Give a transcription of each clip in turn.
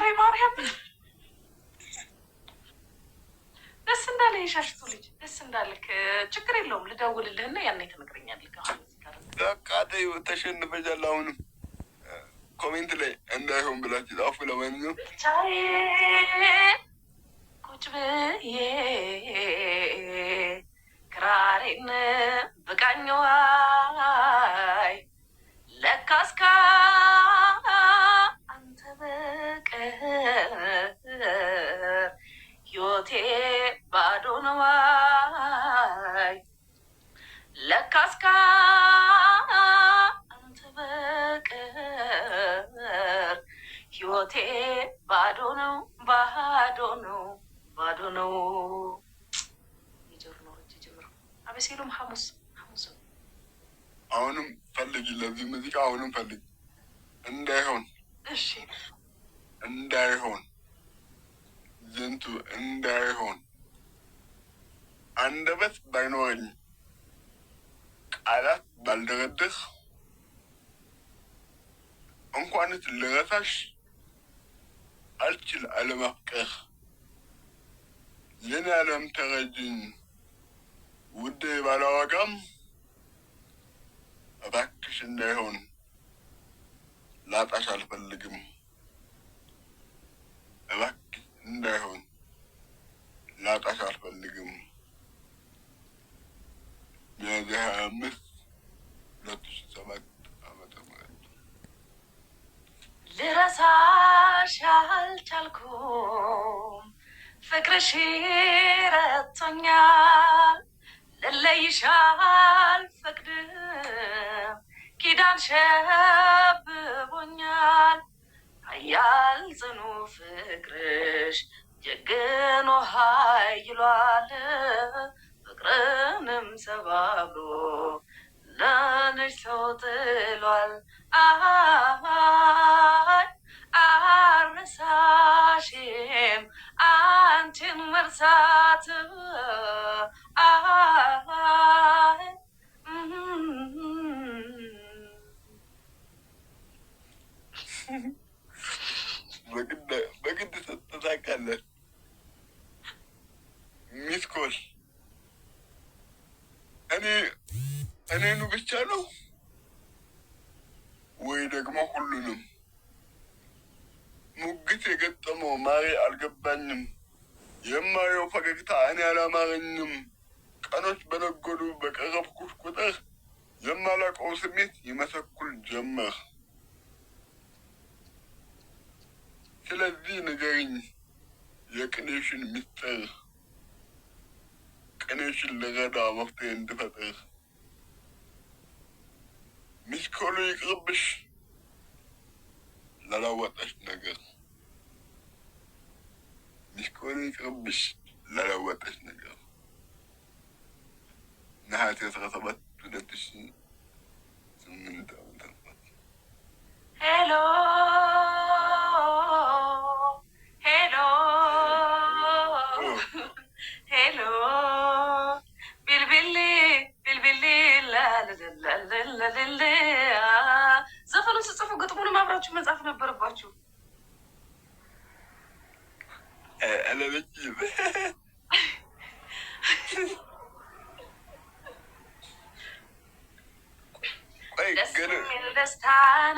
ወይ ማርያም ደስ እንዳለ የሻሽቱ ልጅ ደስ እንዳልክ ችግር የለውም። ልደውልልህና ያኔ ትነግረኛለህ። በቃ ተይው፣ ተሸንፈሻል። አሁንም ኮሜንት ላይ እንዳይሆን ብላችሁ ጻፉ። ለማንኛውም ቁጭ ብዬ ክራሬን ብቃኘዋይ ለካስ ከአንተ በቀር ሕይወቴ ባዶ ነዋይ ለካስ ከአንተ በቀር ሕይወቴ ባዶ ነው፣ ባዶ ነው፣ ባዶ ነው። የጆርኖሮች ጀምሮ አበሴሎም ሐሙስ አሁንም ፈልጊ፣ ለዚህ ሙዚቃ አሁንም ፈልጊ። እንዳይሆን እሺ፣ እንዳይሆን ዝንቱ እንዳይሆን አንደበት ባይኖረኝ ቃላት ባልደረድር እንኳንስ ልረሳሽ አልችል አለማፍቀር። የኔ ዓለም ተረጅኝ ውዴ ባላዋጋም እባክሽ እንዳይሆን ላጣሽ አልፈልግም። እባክሽ እንዳይሆን ላጣሽ አልፈልግም። ሚያዝያ 25 2007 ዓመተ ምህረት ልረሳሽ አልቻልኩም፣ ፍቅርሽ ረቶኛል። ልለይሽ አልፈቅድም፣ ኪዳን ሸብቦኛል። ኃያል ጽኑ ፍቅርሽ ጀግኖ ኃይሏል፣ ፍቅርንም ሰባብሮ ለነሽ ሰው ጥሏል። አልረሳሽም አንቺን መርሳት በግድ ተሳካለን። ሚስኮል እኔኑ ብቻ ነው ወይ ደግሞ ሁሉንም? ሙግት የገጠመው ማሬ አልገባኝም። የማየው ፈገግታ እኔ አላማረኝም። ቀኖች በነጎዱ በቀረብኩሽ ቁጥር የማላውቀው ስሜት ይመሰኩል ጀመር። ስለዚህ ንገሪኝ የቅኔሽን ምስጢር፣ ቅኔሽን ልረዳ መፍትሄ እንድፈጥር። ሚስኮሉ ይቅርብሽ ላላወጣሽ ነገር፣ ሚስኮሉ ይቅርብሽ ላላወጣሽ ነገር። ነሐሴ 17 2008 ዓመተ ምህረት ሄሎ ሄሎ ሄሎ ቢልቢሊ ቢልቢሊ ላልልልልል። ዘፈኑን ስጽፉ ግጥሙንም አብራችሁ መጻፍ ነበረባችሁ። አለበች ደስ የሚል ደስታ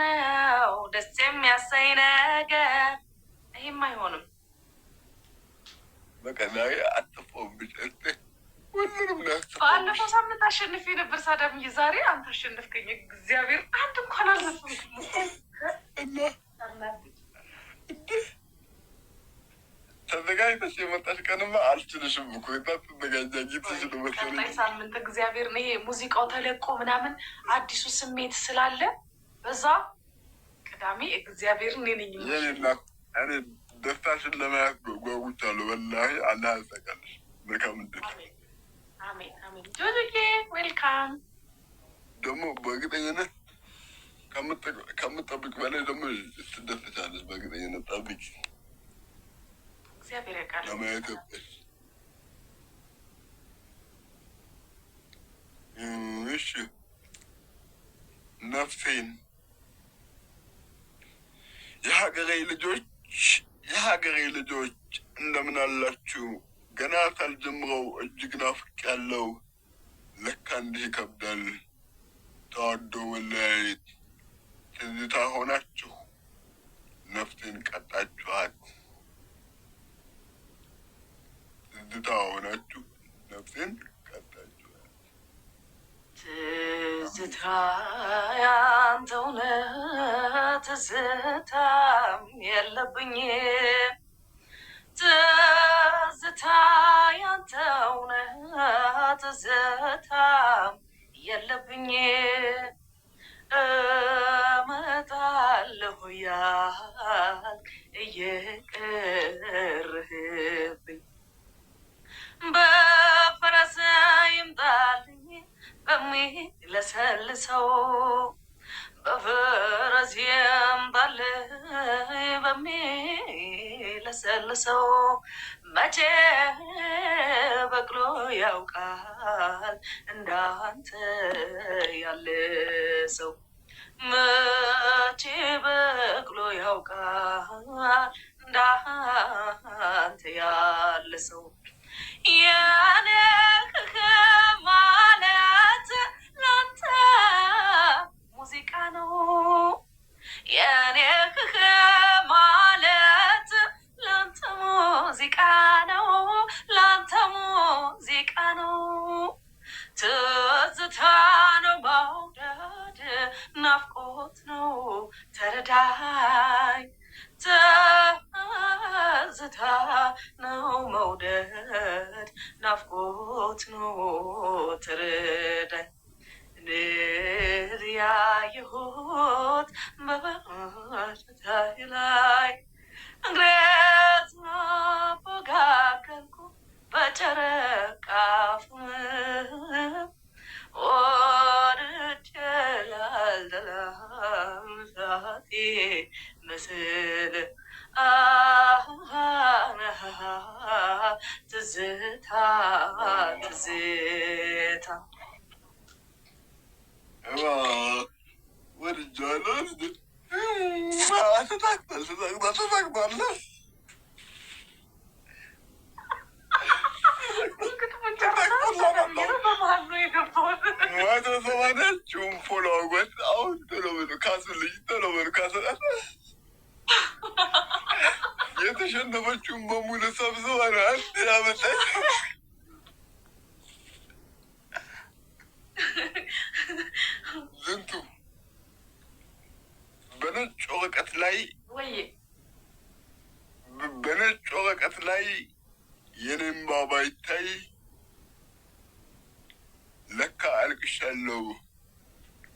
ነው፣ ደስ የሚያሳይ ነገር። ይህም አይሆንም። በቃ ዛሬ አጥፎም ብቻ ሁሉንም ናቸው። ባለፈው ሳምንት አሸንፌ ነበር ሳዳምዬ፣ ዛሬ አንተ አሸንፍከኝ። እግዚአብሔር አንድ እንኳን አልዘፈንኩም እና ተዘጋጅተሽ የመጣሽ ቀንማ አልችልሽም እኮ ተዘጋጃ ጌትሽ ነው መሰለኝ። ቀጣይ ሳምንት እግዚአብሔር ነው። ይሄ ሙዚቃው ተለቆ ምናምን አዲሱ ስሜት ስላለ በዛ ቅዳሜ እግዚአብሔር እኔ ነኝ የኔና እኔ ደስታሽን ለማየት ጓጉቻለሁ። ወላሂ አላህ ያሳካልሽ። መልካም እድል። አሜን አሜን። ጆጆዬ ዌልካም። ደግሞ በእርግጠኝነት ከምጠብቅ በላይ ደግሞ ትደሰቻለሽ። በእርግጠኝነት ጠብቂ። እግዚአብሔር ያውቃል። ለማየት እሺ ነፍሴን የሀገሬ ልጆች የሀገሬ ልጆች እንደምን አላችሁ? ገና ሳልጀምረው እጅግ ናፍቄያለሁ። ለካ እንዲህ ይከብዳል ተዋዶ መለያየት። ትዝታ ሆናችሁ ነፍሴን ቀጣችኋት። ትዝታ ሆናችሁ ነፍሴን ቀጣችኋት። ትዝታ ያንተው ነህ፣ ትዝታም የለብኝ። ትዝታ ያንተው ነህ፣ ትዝታም የለብኝ። እመጣለሁ ያልክ እየቀረህብኝ በፈረስ ይምጣልኝ በሚለሰልሰው በፈረስ ይምጣልኝ በሚለሰልሰው መቼ በቅሎ ያውቃል እንዳንተ ያለ ሰው። መቼ በቅሎ ያውቃል እንዳንተ ያለ ሰው። የኔ ማለት ላንተ ሙዚቃ ነው። የኔ ማለት ላንተ ሙዚቃ ነው። ላንተ ሙዚቃ ነው። ትዝታ ነው መውደድ፣ ናፍቆት ነው ተረዳኝ። ትዝታ ነው መውደድ፣ ናፍቆት ነው ተረዳኝ። ያየሁት በበረታዬ ላይ እንግሬት ናፈጋገልኩ በጨረቃ ፍም ወርጄ ላልደላምሳቴ ምስል ትዝታ ትዝታ ወድጃለሁ። ተሳክቷል። ሰማናችሁም ፎሎ አርጓት። አሁን ቶሎ በሉ ካሱልኝ፣ ቶሎ በሉ ካሰጣት። የተሸነፈችውን በሙሉ ሰብስባ ነው አንድ ያመጣች። ዝንቱ በነጭ ወረቀት ላይ የኔም ባባ ይታይ። ለካ አልቅሻለሁ፣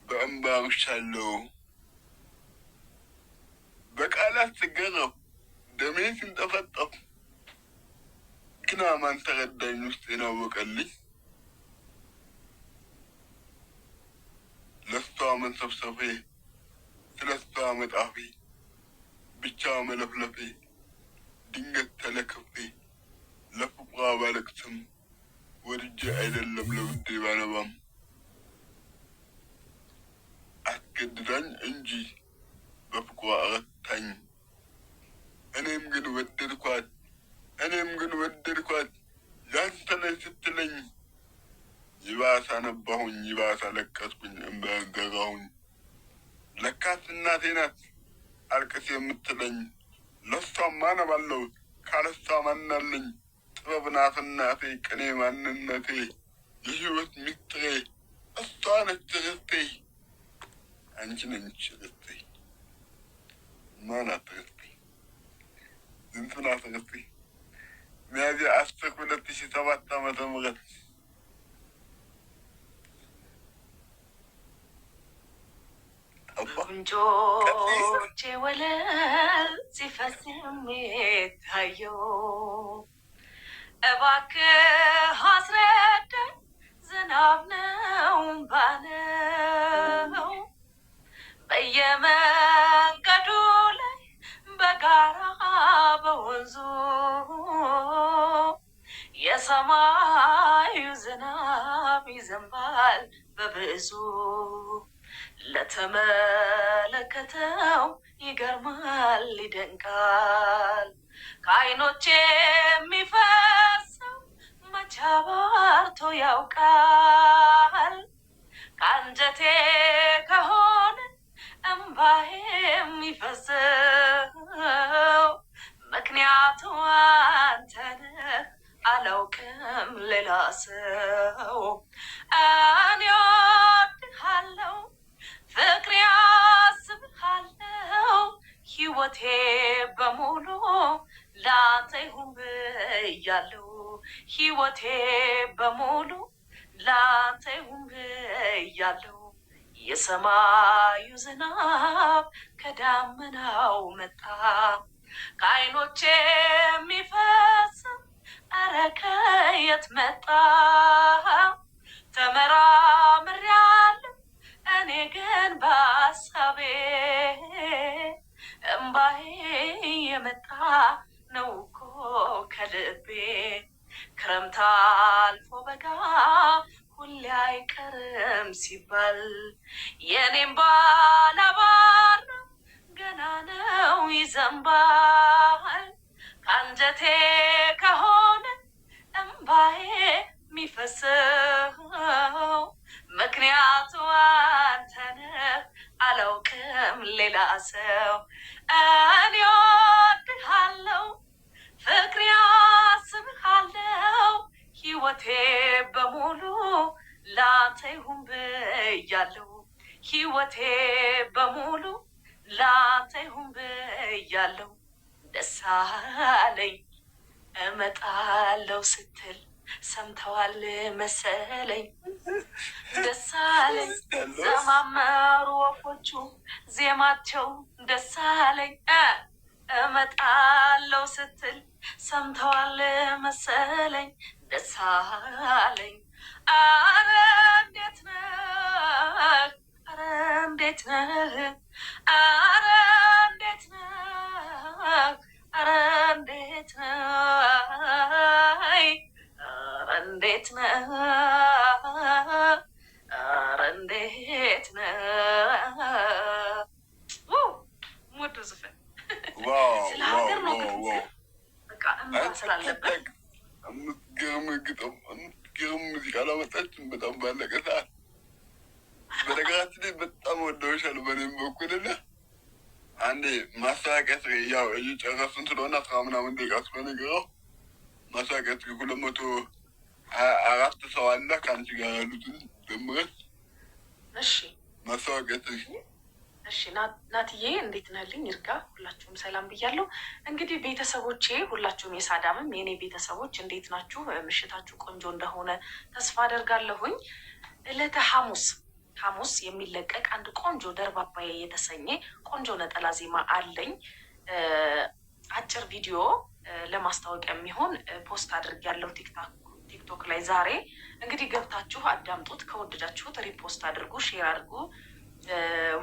በእንባ አርሻለሁ። በቃላት ስገረፍ ደሜ ሲንጠፈጠፍ ግና ማን ተረዳኝ ውስጤን አወቀልኝ። ለሷ መንሰፍሰፌ ስለሷ መጣፌ ብቻ መለፍለፌ ድንገት ተለክፌ ለፍቅሯ ባለቅስም ወድጄ አይደለም ለውዴ ባነባም አስገድዳኝ እንጂ በፍቅሯ አረታኝ። እኔም ግን ወደድኳት ያንተ ነኝ ስትለኝ ይባስ አነባሁኝ፣ ይባስ አለቀስኩኝ፣ እንባ ገራሁኝ። ለካስ እናቴ ናት አልቅስ የምትለኝ። ለሷም አነባለሁ ካለሷ ማናለኝ። ጥበብ ናት እናቴ ቅኔ ማንነቴ፣ የህይወት ሚስጥሬ እሷ ነች ርስቴ። አንቺ ነች ርስቴ፣ ማናት ርስቴ? ዝንቱ ናት ርስቴ። ሚያዝያ 10 2007 ዓ.ም ጉንጮቼ ወለል ሲፈስ የሚታየው እባክህ አስረዳኝ፣ ዝናብ ነው እምባ ነው? በየመንገዱ ላይ በጋራ በወንዙ የሰማዩ ዝናብ ይዘንባል በብዙ። ለተመለከተው ይገርማል ይደንቃል። ከዓይኖቼ የሚፈሰው መቼ አባርቶ ያውቃል? ከአንጀቴ ከሆነ እምባዬ የሚፈሰው ምክንያቱ አንተ ነህ፣ አላውቅም ሌላ ሰው። እኔ እወድሃለሁ ፍቅሬ አስብሃለሁ ሕይወቴ በሙሉ ላንተ ይሁን ብያለሁ። ሕይወቴ በሙሉ ላንተ ይሁን ብያለሁ። የሰማዩ ዝናብ ከዳመናው መጣ፣ ከዓይኖቼ የሚፈሰው ኧረ ከየት መጣ? ተመራምሬያለሁ እኔ ግን በሀሳቤ እምባዬ የመጣ ነው እኮ ከልቤ። ክረምት አልፎ በጋ ሁሌ አይቀርም ሲባል የኔም ባላባራ ገና ነው ይዘንባል። ከአንጀቴ ከሆነ እምባዬ የሚፈሰው ምክንያቱ አንተ ነህ፣ አላውቅም ሌላ ሰው። እኔ እወድሃለሁ ፍቅሬ አስብሃለሁ ሕይወቴ በሙሉ ላንተ ይሁን ብያለሁ። ሕይወቴ በሙሉ ላንተ ይሁን ብያለሁ። ደስ አለኝ እመጣለሁ ስትል ሰምተዋል መሰለኝ። ደስ አለኝ ዘማመሩ ወፎቹ ዜማቸው ደስ አለኝ። እመጣለሁ ስትል ሰምተዋል መሰለኝ። ደስ አለኝ። አረ እንዴት ነህ? አረ እንዴት ነህ? አረ እንዴት ነህ? አረ እንዴት ነህ? እንዴት ነህ? ኧረ እንዴት ነህ? ሙድ ዝፈን ስለ ሀገር ነው በቃ እምባ ስላለበት የምትገርም ግጥም የምትገርም ሙዚቃ ላመጣችን በጣም ባለቀ ሰዓት። በነገራችን ላይ በጣም ወደውሻል በእኔም በኩልና አንዴ ማስታወቂያ ያው እየጨረስን ስለሆነ 10 ምናምን ደቂቃ ስለሆነ ገረው ማስታወቂያ 224 ሰው አለ ከአንቺ ጋር ያሉትን ደምረን። እሺ ማስታወቂያ እሺ ናትዬ እንዴት ነህልኝ? ይርጋ ሁላችሁም ሰላም ብያለሁ። እንግዲህ ቤተሰቦቼ ሁላችሁም የሳዳምም የእኔ ቤተሰቦች እንዴት ናችሁ? ምሽታችሁ ቆንጆ እንደሆነ ተስፋ አደርጋለሁኝ። ዕለተ ሐሙስ የሚለቀቅ አንድ ቆንጆ ደርባባዬ የተሰኘ ቆንጆ ነጠላ ዜማ አለኝ። አጭር ቪዲዮ ለማስታወቂያ የሚሆን ፖስት አድርጌያለሁ ቲክቶክ ላይ ዛሬ። እንግዲህ ገብታችሁ አዳምጡት። ከወደዳችሁት ሪፖስት አድርጉ፣ ሼር አድርጉ፣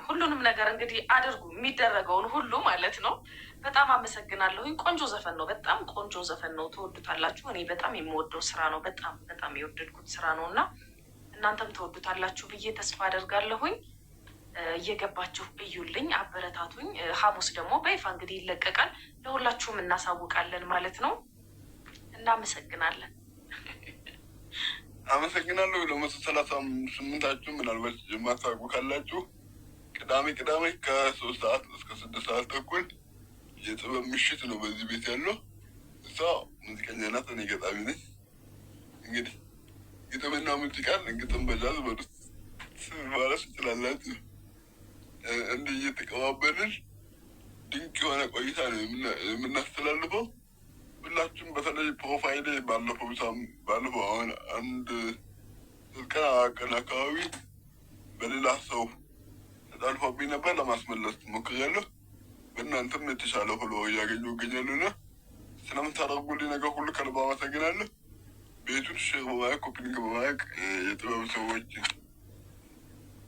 ሁሉንም ነገር እንግዲህ አድርጉ፣ የሚደረገውን ሁሉ ማለት ነው። በጣም አመሰግናለሁኝ። ቆንጆ ዘፈን ነው፣ በጣም ቆንጆ ዘፈን ነው። ትወዱታላችሁ። እኔ በጣም የምወደው ስራ ነው፣ በጣም የወደድኩት ስራ ነው እና እናንተም ትወዱታላችሁ ብዬ ተስፋ አደርጋለሁኝ። እየገባችሁ እዩልኝ፣ አበረታቱኝ። ሐሙስ ደግሞ በይፋ እንግዲህ ይለቀቃል፣ ለሁላችሁም እናሳውቃለን ማለት ነው። እናመሰግናለን። አመሰግናለሁ። ለ138 ምናልባት የማታውቁ ካላችሁ ቅዳሜ ከ3 ሰዓት እስከ 6 ሰዓት ተኩል የጥበብ ምሽት ነው በዚህ ቤት ያለው። እሷ ሙዚቀኛ ናት፣ እኔ ገጣሚ ነኝ። እንግዲህ ግጥምና ሙዚቃን ግጥም በጃዝ በዱስ ማለት ትችላላችሁ። እንዲህ እየተቀባበልን ድንቅ የሆነ ቆይታ ነው የምናስተላልፈው። ሁላችሁም በተለይ ፕሮፋይል ባለፈው አሁን አንድ 3 ቀን አካባቢ በሌላ ሰው ተጣልፎብኝ ነበር። ለማስመለስ ሞክሬያለሁ። በእናንተም የተሻለ ሆሎ እያገኘሁ እገኛለሁና ስለምታደርጉልኝ ነገር ሁሉ ከልብ አመሰግናለሁ። ቤቱን ሼር በማድረግ ኮፒሊንግ በማድረግ የጥበብ ሰዎች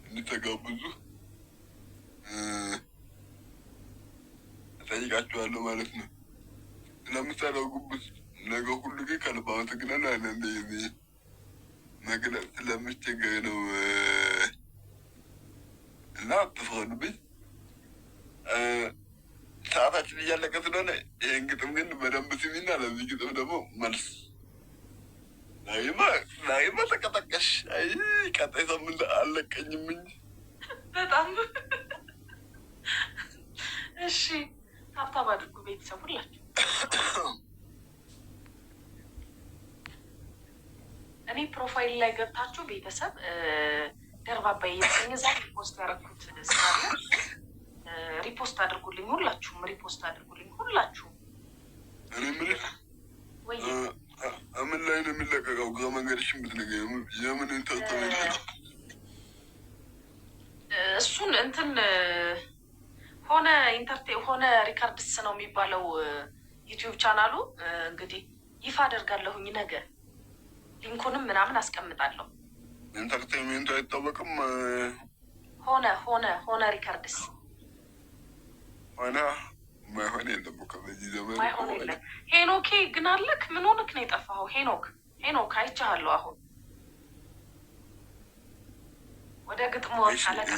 እንዲተጋብዙ እጠይቃችኋለሁ ማለት ነው። ስለምታደርጉበት ነገር ሁሉ ግን ከልብ አመሰግናለሁ። አንዳንዴ መግለጽ ስለምቸገር ነው እና አትፍረዱብኝ። ሰዓታችን እያለቀ ስለሆነ ይህን ግጥም ግን በደንብ ስሚና ለዚህ ግጥም ደግሞ መልስ ላይማ ተቀጠቀሽ። አይ ቀጣይ ሳምንት አለቀኝም እንጂ በጣም እሺ። ታብታብ አድርጉ ቤተሰብ ሁላችሁ። እኔ ፕሮፋይል ላይ ገብታችሁ ቤተሰብ ደርባባ የተሰኘ ዛሬ ሪፖስት ያደረኩት ስላለ ሪፖስት አድርጉልኝ፣ ሁላችሁም ሪፖስት አድርጉልኝ ሁላችሁም። እኔ የምልህ ምን ላይ ነው የሚለቀቀው? ከመንገድሽን ብትነግሪኝ የምን ኢንተርቴይንመንት ነው? እሱን እንትን ሆነ ሪካርድስ ነው የሚባለው ዩቲዩብ ቻናሉ። እንግዲህ ይፋ አደርጋለሁኝ ነገ ሊንኩንም ምናምን አስቀምጣለሁ። ኢንተርቴይንመንቱ አይታወቅም። ሆነ ሪካርድስ ሆነ ማይሆን የለም እኮ በዚህ ዘመን ማይሆን የለም። ሄኖኬ ግን አለክ? ምን ሆነክ ነው የጠፋኸው? ሄኖክ አይቻለሁ። አሁን ወደ ግጥሞ አለቀ።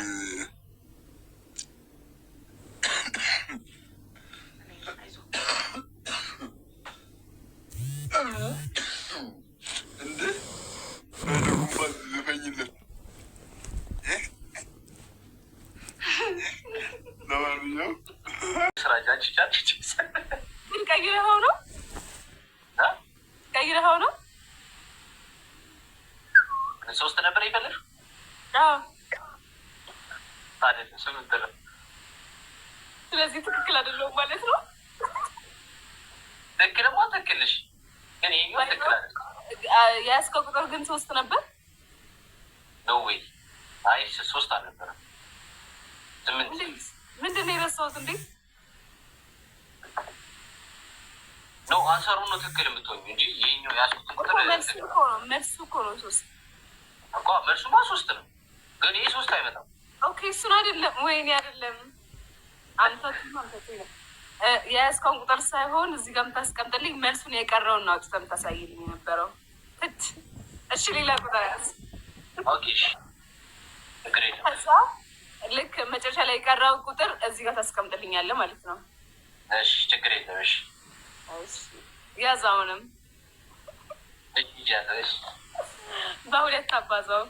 ግን ቀይረኸው ነው? ሶስት ነበር ይፈልግ አይደለም ስምንት ነው። ስለዚህ ትክክል አይደለሁም ማለት ነው። ትክክልማ ትክክል ነሽ፣ ግን ይሄኛው ትክክል አይደለም። የያዝከው ቁጥር ግን ሶስት ነበር። ኖ ዌይ። አይ ሶስት አልነበረም፣ ስምንት። ምንድን ነው የረሳሁት እንዴ? ኖ አንሰሩ ነው ትክክል የምትሆኝ እንጂ ይሄኛው ያዝኩት ቁጥር መልሱ እኮ ነው ሶስት እኮ። መልሱማ ሶስት ነው፣ ግን ይሄ ሶስት አይመጣም። ኦኬ እሱን አይደለም ወይኔ አይደለም። አንተ የያዝከውን ቁጥር ሳይሆን እዚህ ጋር የምታስቀምጥልኝ መልሱን የቀረውን ነው አውጥተህ የምታሳይልኝ የነበረው። እሺ ሌላ ቁጥር ያዝ። ኦኬ እሺ፣ ችግር የለም። ከዛ ልክ መጨረሻ ላይ የቀረውን ቁጥር እዚህ ጋር ታስቀምጥልኛለህ ማለት ነው። እሺ ችግር የለም። እሺ ያዝ። አሁንም በሁለት አባዛው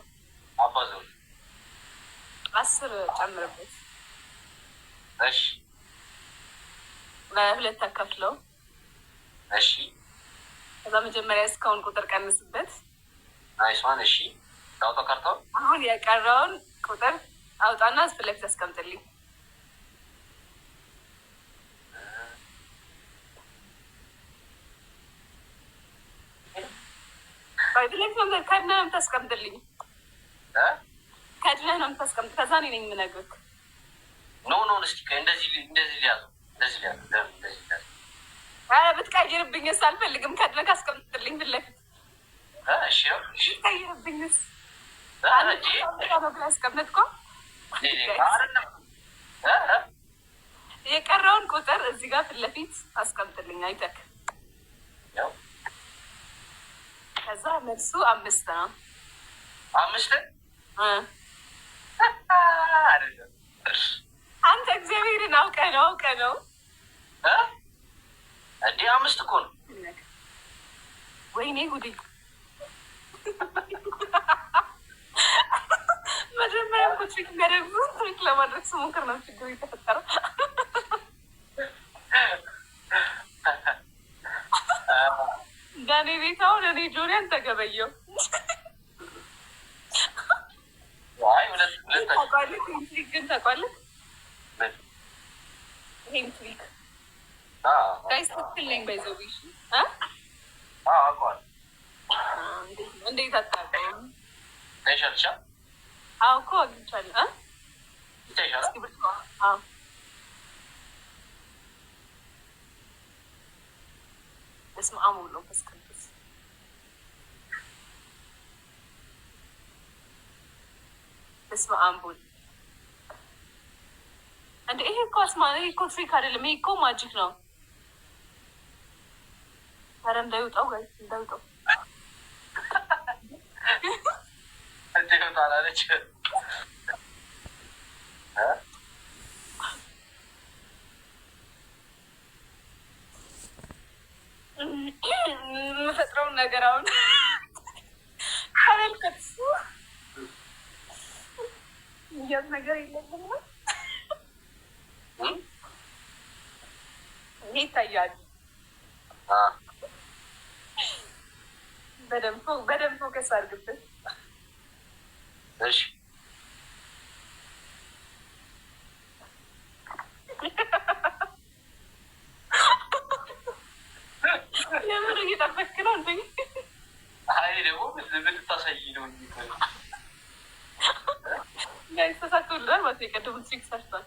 10 ጨምርበት። እሺ በሁለት አካፍለው። እሺ ከዛ መጀመሪያ እስካሁን ቁጥር ቀንስበት። ናይስዋን። እሺ ታውጣ ካርታው። አሁን የቀረውን ቁጥር አውጣና ፊት ለፊት አስቀምጥልኝ። ከድነህ ነው የምታስቀምጥልኝ። ከድነህ ነው የምታስቀምጥ። ከዛ እኔ ነኝ የምነግርህ። ኖ እስኪ እንደዚህ ሊያዘው ብትቀይርብኝስ? አልፈልግም። ከድነህ ካስቀምጥልኝ ፊት ለፊት። ብትቀይርብኝስ? አስቀምጥከው። የቀረውን ቁጥር እዚህ ጋር ፊት ለፊት አስቀምጥልኝ። አይተክ ከዛ መልሱ 5 ነው። 5 አንተ እግዚአብሔርን አውቀህ ነው እንዴ? 5 እኮ ነው። ወይኔ ጉዴ! መጀመሪያ እኮ ትሪክ የሚያደርጉ ትሪክ ለማድረግ ስሞክር ነው ችግሩ የተፈጠረው። ዳኔ ቤት አሁን እኔ ጆሪያን ተገበየው። ግን ታውቃለህ ይሄን ትሪክ ጋይስ ትክክል ነኝ። ባይዘው ቢሽ እንዴት አታውቀውም? አዎ እኮ አግኝቻለሁ። በስመ አብ ወወልድ ወመንፈስ ቅዱስ። በስመ አብ ወወልድ። እንደ ይሄ እኮ ይሄ እኮ ትሪክ አይደለም። ይሄ እኮ ማጂክ ነው። ኧረ እንዳይወጣው ጋይስ እንዳይወጣው። ነገር አሁን ተመልከት። የሚያዝ ነገር የለብም ነው ይሄ ይታያል። በደንብ ፎከስ አድርግብን። እሺ የምር እየጠበክ ነው እንዴ? አይ ደግሞ ምን ታሳይ ነው ተሳክቶልናል ማለት ነው። የቀደሙት ትሪክ ሰርቷል።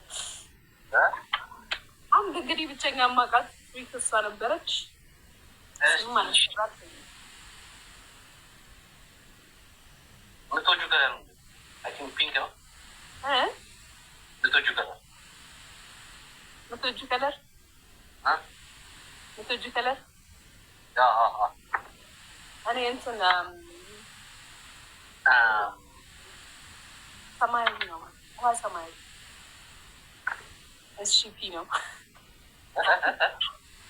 አንድ እንግዲህ ብቸኛ ማቃት ትሪክ እሷ ነበረች ማለት ነው። ምቶቹ ከለር ነው ፒንክ ነው። ምቶቹ ከለር ምቶቹ ከለር ምቶቹ ከለር እኔ እንትን ሰማያዊ ነው። ውሃ ሰማያዊ ፒ ነው።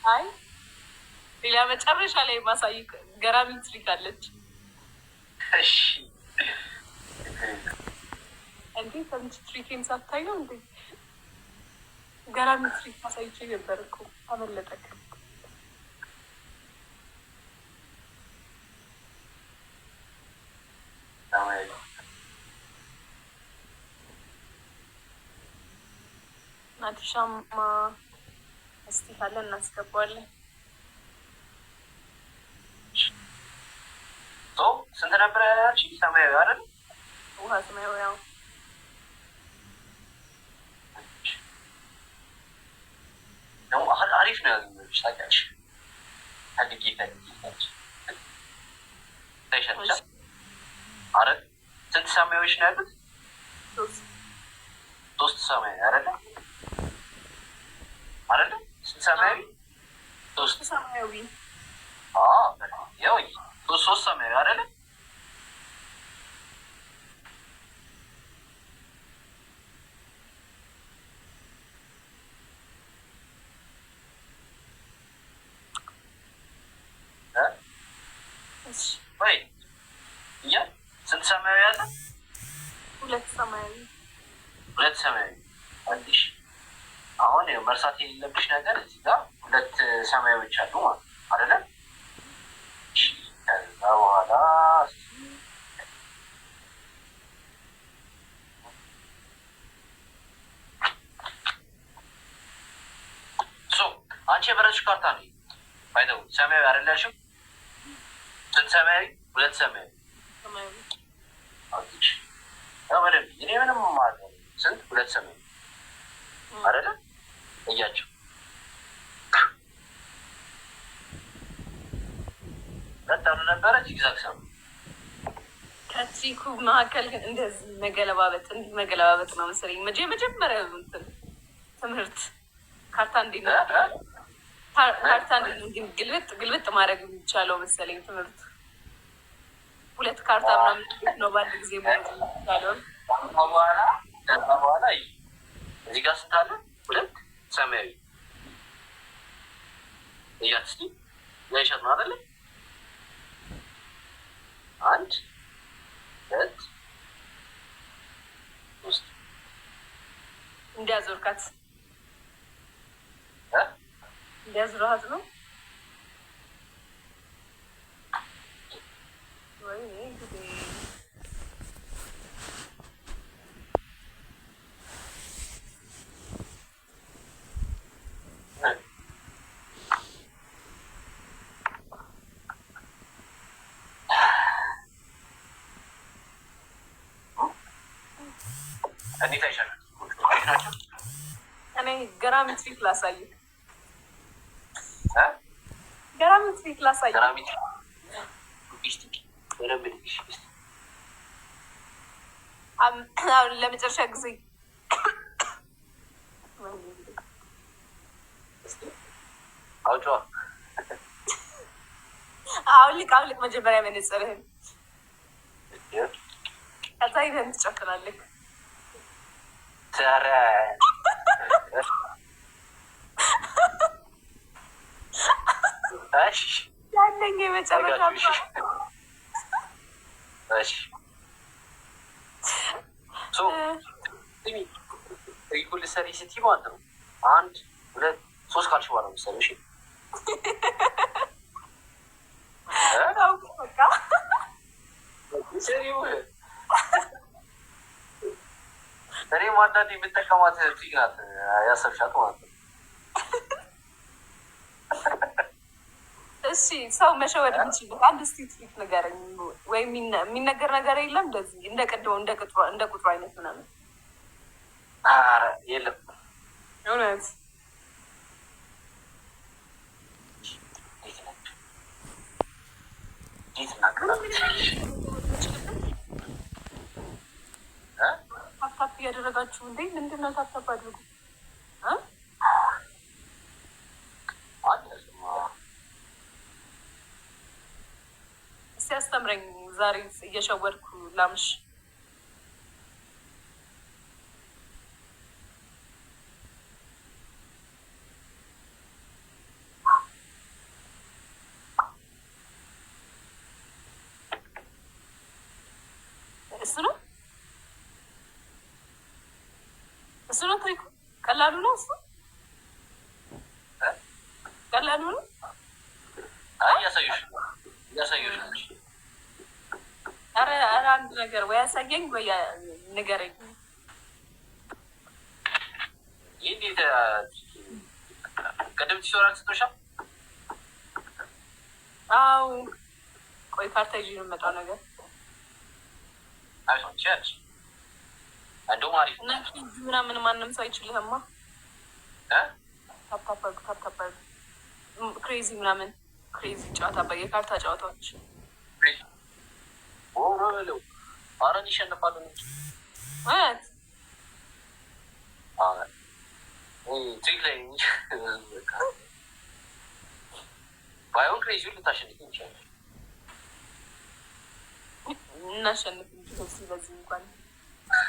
አይ ሌላ መጨረሻ ላይ ማሳይ ገራሚ ትሪክ አለች። እሺ እንዴ ከምት ትሪኬን ሳታየው እንዴ? ገራሚ ትሪክ ማሳይቼ ነበር እኮ አመለጠክ። ናትሻማ እስቲ ካለ እናስገባዋለን። ስንት ነበረ ያልሽኝ? ሰማያዊ አይደል? ውሃ ሰማያዊ ያው ነው። አሪፍ ነው ያገኘሁልሽ ታውቂያለሽ። ታድጌ ታይሻለሽ። አረ ስንት ሰማያዊዎች ነው ያሉት? ሶስት ሰማያዊ አይደለ? አይደለ? ስንት ሰማያዊ? ሶስት ሰማያዊ። ያው ሶስት ሰማያዊ አይደለ? ወይ ስንት ሰማያዊ አለ? ሁለት ሰማያዊ። ሁለት ሰማያዊ አዲሽ። አሁን መርሳት የሌለብሽ ነገር እዚህ ጋር ሁለት ሰማያዊዎች አሉ ማለት አይደለ? ከዛ በኋላ አንቺ የበረች ካርታ ነው ባይደው ሰማያዊ አይደለሽም? ስንት ሰማያዊ? ሁለት ሰማያዊ አዲሽ። በደንብ እኔ ምንም ማለት ነው። ስንት? ሁለት ሰማያዊ አይደለ? እያቸው ረታሉ ነበረ ዚግዛግ ሰው ከትሪኩ መካከል ግን እንደዚህ መገለባበጥ እንዲህ መገለባበጥ ነው መሰለኝ መጀመሪያ እንትን ትምህርት ካርታ እንዲህ ነው ካርታ እንዲህ ግልብጥ ማድረግ የሚቻለው መሰለኝ ትምህርቱ። ሁለት ካርታ ምናምን ነው በአንድ ጊዜ ማለት ነው። ከዛ በኋላ እዚህ ጋር ስንት አለ? ሁለት ሰማያዊ እያት እስኪ ያይሻት ነው አይደለ? አንድ ሁለት ሶስት እንዲያዞርካት እንዲያዞርሃት ነው ወይ? እንዴት አይሻልም? አሪፍ ናቸው። እኔ ገራሚ ትሪክ ላሳይህ። ገራሚ ትሪክ ላሳይህ። ገራሚ አሁን ለመጨረሻ ጊዜ አውጪዋ። አውልቅ መጀመሪያ መነጽርህን፣ ከዛ ይዘን ትጨፍራለህ። ማነኝ የመጨረሻ ሁል ሰሪ ስቲ ማለት ነው። 1 2 3 ካልሽ በኋላ መሰለሽ እኔ ማዳድ የምጠቀማት ትሪክ ናት ያሰብሻት ማለት ነው። እሺ ሰው መሸወድ የምችልበት አንድ እስኪ ትሪክ ንገረኝ። ወይ የሚነገር ነገር የለም እንደዚህ እንደ ቅድሞ እንደ ቁጥሩ አይነት ምናምን? ኧረ የለም እውነት ታፕታፕ እያደረጋችሁ እንዴ? ምንድን ነው ታፕታፕ አድርጉ። እስኪ አስተምረኝ። ዛሬ እየሸወድኩ ላምሽ። እሱ ነው ትሪኩ። ቀላሉ ነው እሱ ቀላሉ ነው። እያሳዩሽ ኧረ አንድ ነገር ወይ ያሳየኝ ወይ ንገረኝ። ይህ እንዴት ቅድም ቲቶሪያል ስትወሻል? አዎ ቆይ ካርታ ይዤ ነው የምመጣው ነገር አይቻች እንደውም አሪፍ እና ምናምን ማንም ሰው አይችልህማ። ታፕታፕ ክሬዚ ምናምን ክሬዚ ጨዋታ የካርታ ጨዋታዎች ለው አረን ይሸንፋሉ ማለት ትሪክ ላይ ባይሆን ክሬዚ ልታሸንፍ ይችላል። እናሸንፍ እንጂ በዚህ እንኳን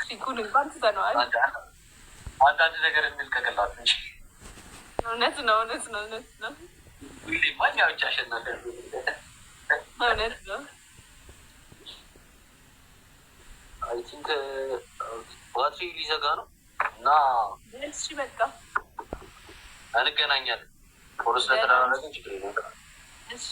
ትሪኩን እንኳን ትተነዋል። አንዳንድ ነገር እንልቀቅላት እንጂ እውነት ነው። ሁሌ ማኛዎች አሸናፊ እውነት ነው። አይ ቲንክ ባትሪ ሊዘጋ ነው እና እሺ በቃ እንገናኛለን። ፖሊስ ለተደራረገ ችግር የለም። እሺ